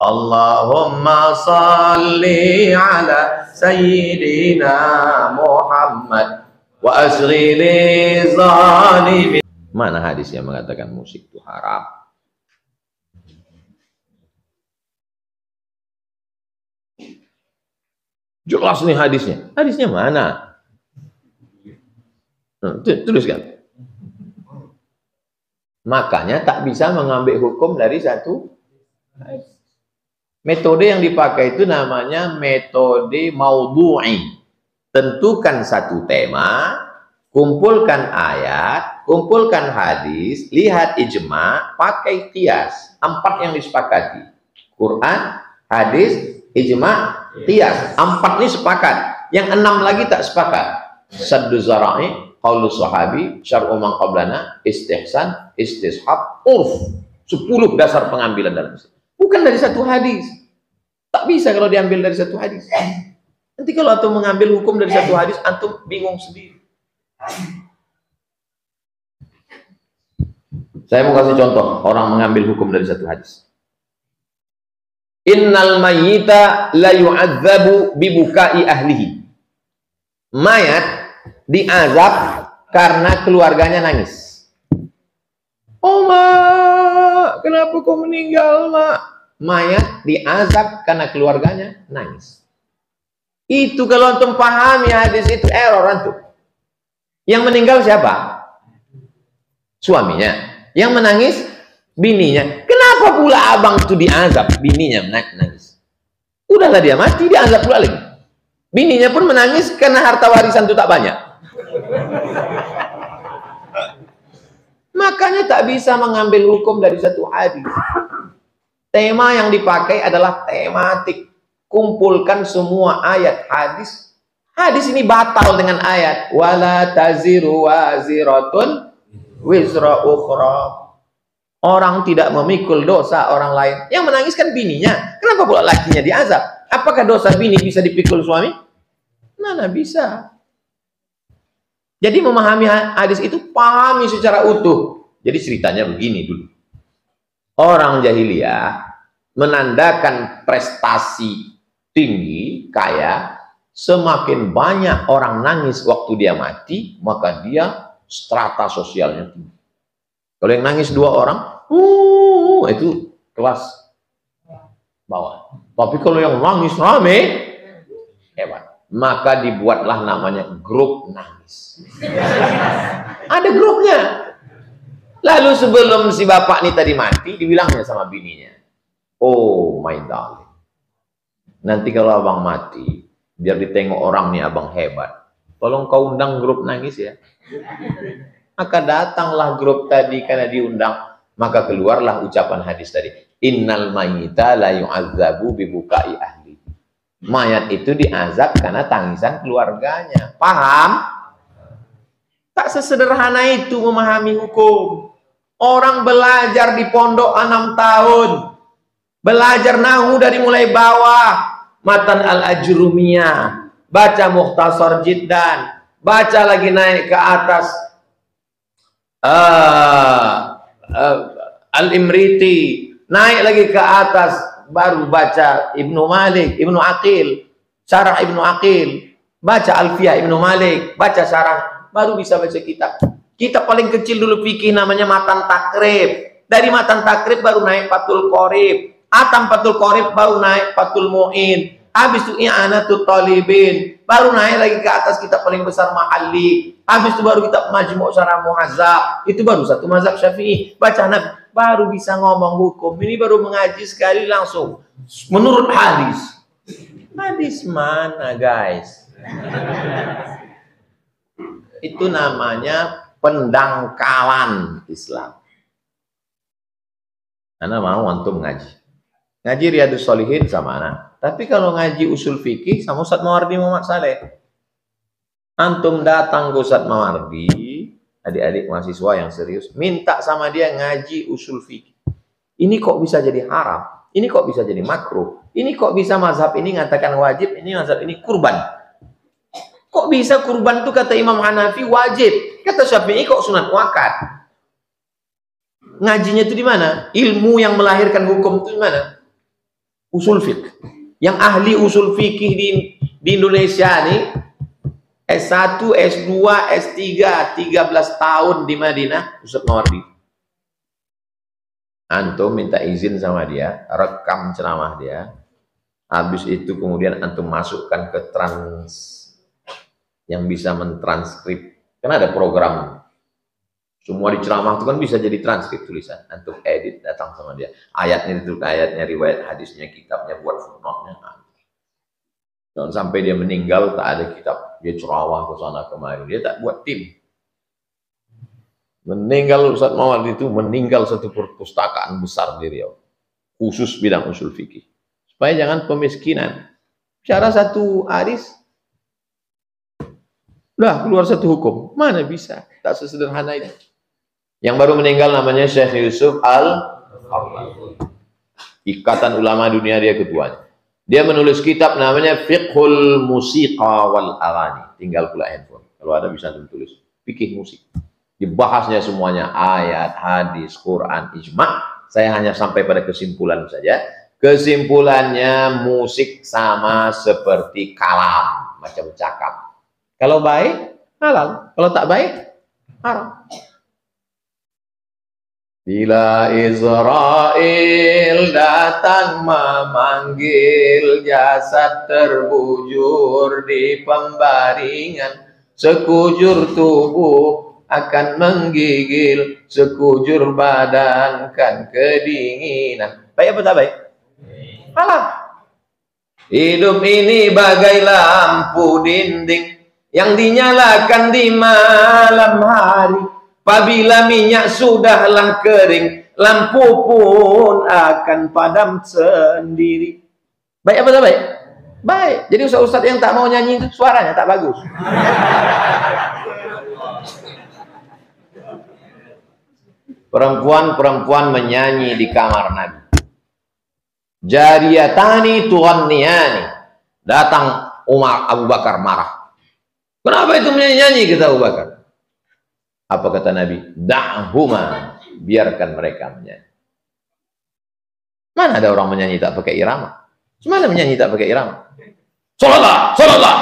Allahumma salli ala sayyidina Muhammad wa asghili zalimin. Mana hadis yang mengatakan musik itu haram? Jelas nih hadisnya. Hadisnya mana? Tuliskan. Makanya tak bisa mengambil hukum dari satu metode yang dipakai itu namanya metode maudhu'i. Tentukan satu tema, kumpulkan ayat, kumpulkan hadis, lihat ijma, pakai qiyas. 4 yang disepakati. Quran, hadis, ijma, qiyas. 4 ini sepakat. Yang 6 lagi tak sepakat. Saddu zara'i, qaulus sahabi, syar'u man qablana, istihsan, istishab, urf. 10 dasar pengambilan dalam Islam. Bukan dari satu hadis. Tak bisa kalau diambil dari satu hadis. Nanti kalau antum mengambil hukum dari satu hadis, antum bingung sendiri. Saya mau kasih contoh orang mengambil hukum dari satu hadis. Innal mayyita la yu'adzabu bibukai ahlihi. Mayat diazab karena keluarganya nangis. Oh mak, kenapa kau meninggal mak? Mayat diazab karena keluarganya nangis. Itu kalau antum pahami hadis itu error antum. Yang meninggal siapa? Suaminya. Yang menangis bininya. Kenapa pula abang itu diazab? Bininya nangis. Udahlah dia mati, diazab pula lagi. Bininya pun menangis karena harta warisan itu tak banyak. Makanya tak bisa mengambil hukum dari satu hadis. Tema yang dipakai adalah tematik. Kumpulkan semua ayat hadis. Hadis ini batal dengan ayat. Wala taziru waziratun wizra ukhra. Orang tidak memikul dosa orang lain. Yang menangis kan bininya. Kenapa pula lakinya diazab? Apakah dosa bini bisa dipikul suami? Mana bisa. Jadi memahami hadis itu pahami secara utuh. Jadi ceritanya begini dulu. Orang jahiliyah menandakan prestasi tinggi, kaya, semakin banyak orang nangis waktu dia mati, maka dia strata sosialnya tinggi. Kalau yang nangis 2 orang, itu kelas bawah. Tapi kalau yang nangis rame, hebat. Maka dibuatlah namanya grup nangis. Ada grupnya. Lalu sebelum si bapak ini tadi mati, dibilangnya sama bininya, oh my darling, nanti kalau abang mati, biar ditengok orang nih abang hebat, tolong kau undang grup nangis ya. Maka datanglah grup tadi karena diundang. Maka keluarlah ucapan hadis tadi, innal mayyita la yu'adzabu bibukai ahli. Mayat itu diazab karena tangisan keluarganya. Paham? Tak sesederhana itu memahami hukum. Orang belajar di pondok 6 tahun. Belajar nahu dari mulai bawah. Matan al-Ajrumiyah. Baca Mukhtasar Jiddan. Baca lagi naik ke atas. Al-Imriti. Naik lagi ke atas. Baru baca Ibnu Malik. Ibnu Aqil. Syarah Ibnu Aqil. Baca Alfiyah Ibnu Malik. Baca syarah. Baru bisa baca kitab. Kitab paling kecil dulu fikih namanya Matan Takrib. Dari Matan Takrib baru naik Fathul Qorib. Atam Fathul Qorib baru naik Fathul Mu'in. Habis itu I'anatul Talibin. Baru naik lagi ke atas kitab paling besar Mahalli. Habis itu baru kitab Majmu' Syarah Muhazzab. Itu baru satu mazhab Syafi'i. Baca Nabi. Baru bisa ngomong hukum. Ini baru mengaji sekali langsung. Menurut hadis. Hadis mana guys? Itu namanya pendangkalan Islam. Anda mau antum ngaji. Ngaji Riyadhus Shalihin sama anak. Tapi kalau ngaji usul fikih sama Ustaz Mawardi Muhammad Saleh. Antum datang ke Ustaz Mawardi, adik-adik mahasiswa yang serius, minta sama dia ngaji usul fikih. Ini kok bisa jadi haram? Ini kok bisa jadi makruh? Ini kok bisa mazhab ini ngatakan wajib, ini mazhab ini kurban? Kok bisa kurban itu kata Imam Hanafi wajib? Kata Syafi'i kok sunat wakad? Ngajinya itu di mana? Ilmu yang melahirkan hukum itu di mana? usul fiqh. Yang ahli usul fikih di Indonesia nih, S1, S2, S3, 13 tahun di Madinah, Ustaz Mawardi. Antum minta izin sama dia, rekam ceramah dia. Habis itu kemudian antum masukkan ke yang bisa mentranskrip. Karena ada program. Semua di ceramah itu kan bisa jadi transkrip tulisan. Antum edit, datang sama dia. Ayatnya itu ayatnya, riwayat hadisnya, kitabnya, buat footnote-nya. Jangan sampai dia meninggal tak ada kitab. Dia ceramah ke sana kemari. Dia tak buat tim. Meninggal Ustaz Mawardi itu meninggal satu perpustakaan besar di Riau. Khusus bidang usul fikih. Supaya jangan pemiskinan. Cara satu hadis udah keluar satu hukum. Mana bisa? Tak sesederhana itu. Yang baru meninggal namanya Syekh Yusuf Al-Qaradawi. Ikatan Ulama Dunia, dia ketuanya. Dia menulis kitab namanya Fiqhul Musiqa wal Aghani. Tinggal pula handphone. Kalau ada bisa ditulis. Fikih musik. Dibahasnya semuanya. Ayat, hadis, Quran, ijma'. Saya hanya sampai pada kesimpulan saja. Kesimpulannya musik sama seperti kalam. Macam cakap. Kalau baik, halal. Kalau tak baik, haram. Bila Israel datang memanggil, jasad terbujur di pembaringan, sekujur tubuh akan menggigil, sekujur badan kan kedinginan. Baik apa tak baik? Halal. Hidup ini bagai lampu dinding yang dinyalakan di malam hari. Apabila minyak sudahlah kering, lampu pun akan padam sendiri. Baik apa tak baik? Baik. Jadi ustaz-ustaz yang tak mau nyanyi itu suaranya tak bagus. Perempuan-perempuan menyanyi di kamar Nabi. Jariyatani tughanniyani. Datang Umar Abu Bakar marah. Kenapa itu menyanyi kata Abu Bakar? Apa kata Nabi? Da'huma, biarkan mereka menyanyi. Mana ada orang menyanyi tak pakai irama? Mana menyanyi tak pakai irama? Salatlah, salatlah.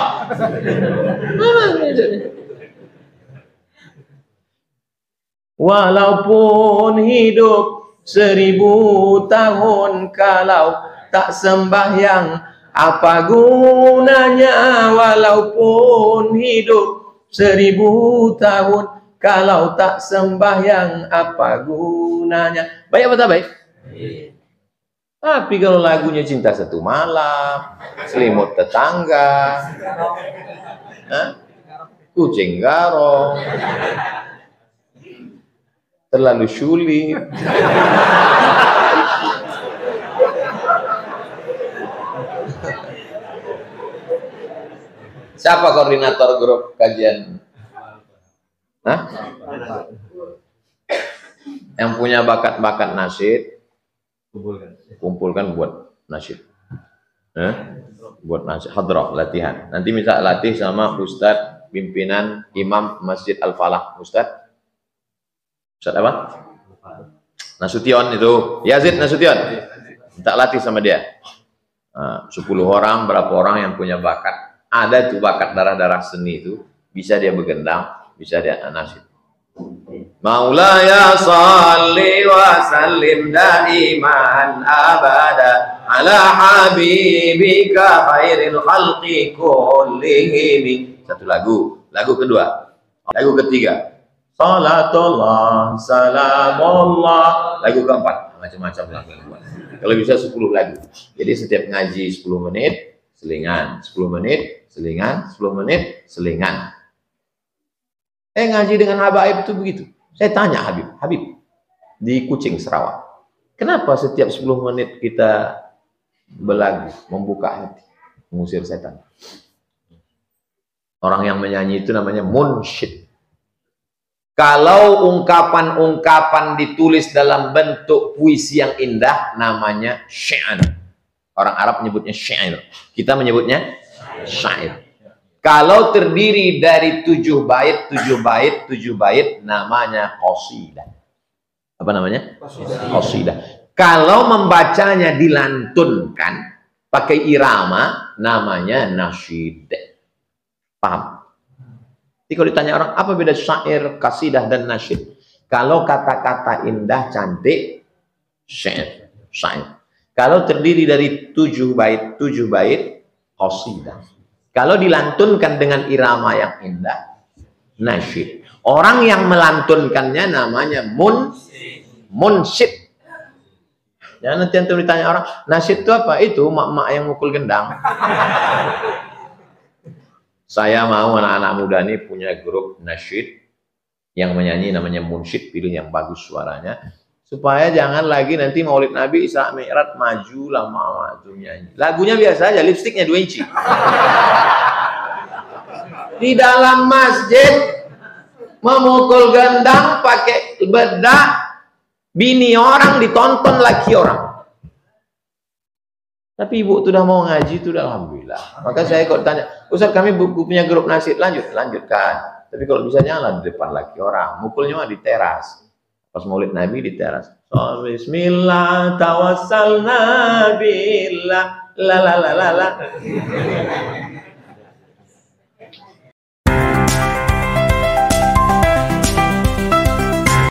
Walaupun hidup 1000 tahun, kalau tak sembahyang, apa gunanya? Walaupun hidup 1000 tahun, kalau tak sembahyang, apa gunanya? Baik apa tak baik? Tapi kalau lagunya Cinta Satu Malam, Selimut Tetangga, Kucing Garong, Terlalu Sulit, siapa koordinator grup kajian? Yang punya bakat-bakat nasyid, kumpulkan buat nasyid. Buat nasyid, hadrah, latihan. Nanti minta latih sama Ustadz pimpinan Imam Masjid Al-Falah. Ustadz apa? Nasution itu, Yazid Nasution. Minta latih sama dia. 10 orang, berapa orang yang punya bakat. Ada tuh bakat darah-darah seni itu, bisa dia begendang, bisa dia nasyid. Maulaya salli wa sallim daiman abada ala habibika khairil khalqi kullihim. Satu lagu. Lagu kedua. Lagu ketiga. Salatullah, salamullah. Lagu keempat. Macam-macam lagu. Kalau bisa 10 lagu. Jadi setiap ngaji 10 menit, selingan. 10 menit, selingan. 10 menit, selingan. Ngaji dengan Habaib itu begitu. Saya tanya Habib di Kucing Sarawak, kenapa setiap 10 menit kita belagu, membuka hati, mengusir setan? Orang yang menyanyi itu namanya munsyid. Kalau ungkapan-ungkapan ditulis dalam bentuk puisi yang indah, namanya syair. Orang Arab menyebutnya syair. Kita menyebutnya syair. Kalau terdiri dari 7 bait, 7 bait, 7 bait, namanya qasidah. Apa namanya? Qasidah. Kalau membacanya dilantunkan pakai irama, namanya nasyid. Paham? Jadi kalau ditanya orang, apa beda syair, kasidah, dan nasyid? Kalau kata-kata indah, cantik, syair. Kalau terdiri dari 7 bait, qasidah. Kalau dilantunkan dengan irama yang indah, nasyid. Orang yang melantunkannya namanya munsyid. Ya, nanti ditanya orang, nasyid itu apa? Itu mak-mak yang mukul gendang. Saya mau anak-anak muda ini punya grup nasyid yang menyanyi, namanya munsyid, pilih yang bagus suaranya. Supaya jangan lagi nanti Maulid Nabi Isra Mi'raj maju lama tuh nyanyi. Lagunya biasa aja, lipstiknya 2 inci. Di dalam masjid memukul gendang pakai bedak, bini orang ditonton laki orang. Tapi ibu tuh udah mau ngaji, tuh udah alhamdulillah. Maka saya kok tanya, Ustaz kami punya grup nasyid, lanjutkan. Tapi kalau bisa janganlah di depan laki orang, mukulnya mah di teras. Pas Maulid Nabi di teras. So, bismillah tawassalna billah la la la la la.